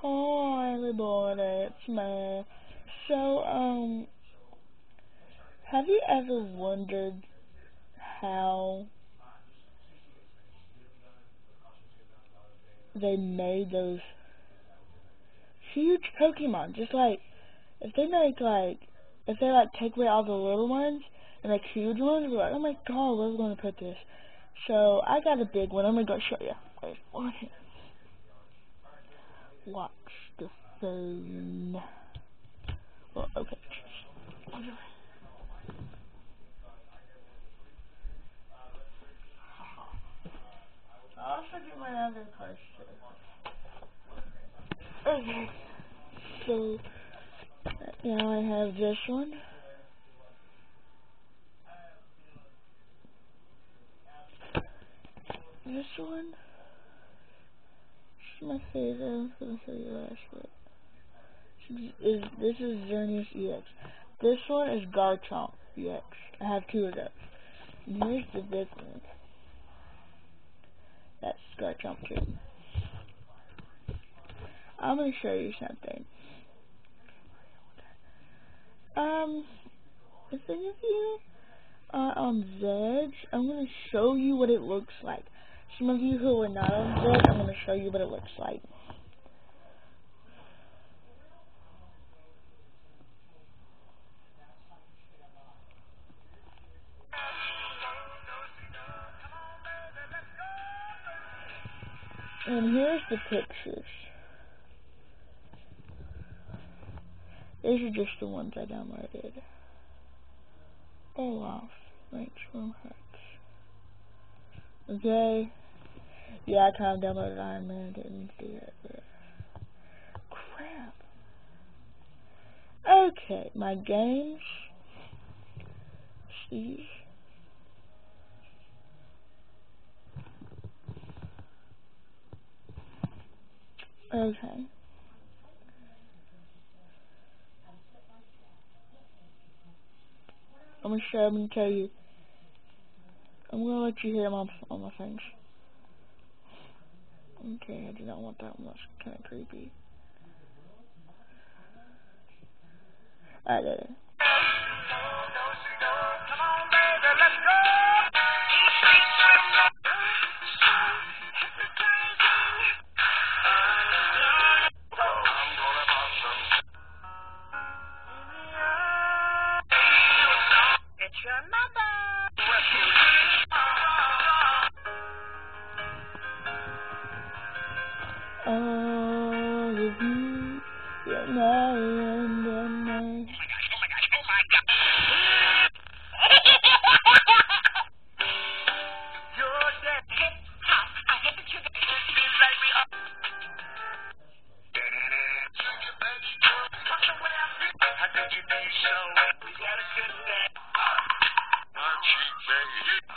Hi, everybody, it's me. So, have you ever wondered how they made those huge Pokemon? Just like, if they take away all the little ones and make huge ones, we're like, oh my god, where are we going to put this? So, I got a big one. I'm going to go show you. Wait, one here. Watch the phone. Well, okay. I'll also get my other cards too. Okay. So, now I have this one. This one is my favorite. I'm gonna show you the rest of it. This is Xerneas EX. This one is Garchomp EX. I have two of those. And here's the big one. That's Garchomp 2. I'm gonna show you something. If any of you are on Zedge, I'm gonna show you what it looks like. Some of you who are not on Zedge, I'm gonna show you what it looks like. And here's the pictures. These are just the ones I downloaded. Olaf, Range from Hearts. Okay. Yeah, I kind of downloaded Iron Man, didn't do it, but crap. Okay, my games. See. Okay. I'm gonna tell you. I'm gonna let you hear them on my things. Okay, I do not want that one. That's kind of creepy. Alright, there. All of you, you're my end and my. Oh my gosh, oh my god. You're dead. I hit the trigger. It seems like we are. How could you be so? We got a good day. I'm cheap, baby.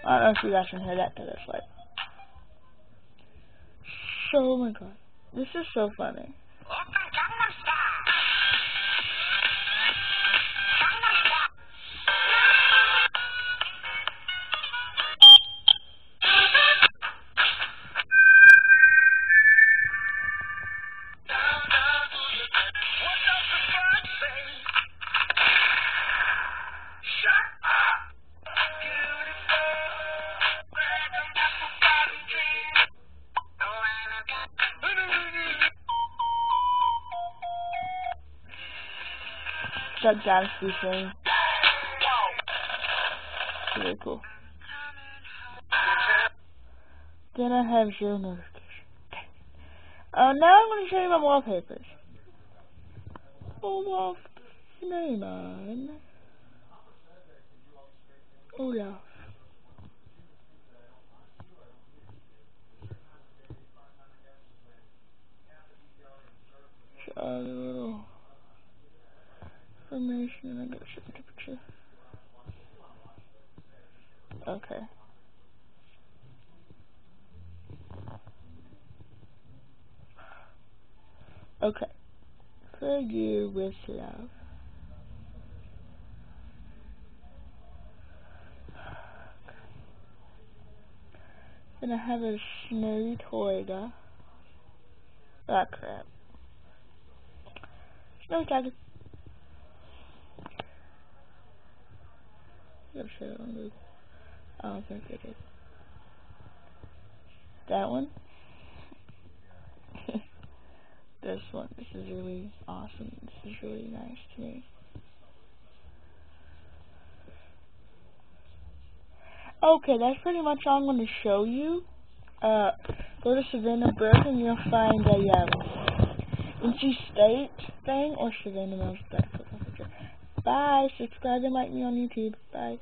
I don't know if you guys can hear that because it's like. So, oh my god. This is so funny. That Dynasty thing. Really cool. Then I have zero notification. Now I'm going to show you my wallpapers. Olaf Snowman. Olaf. Little information and I got a temperature. Okay. Okay. For you with love. Then I have a snowy toiga. Ah, crap. Snowy tiger. I don't think it is. That one? This one. This is really awesome. This is really nice to me. Okay, that's pretty much all I'm going to show you. Go to Savannah Brook and you'll find a NC State thing or Savannah Mills. Bye. Subscribe and like me on YouTube. Bye.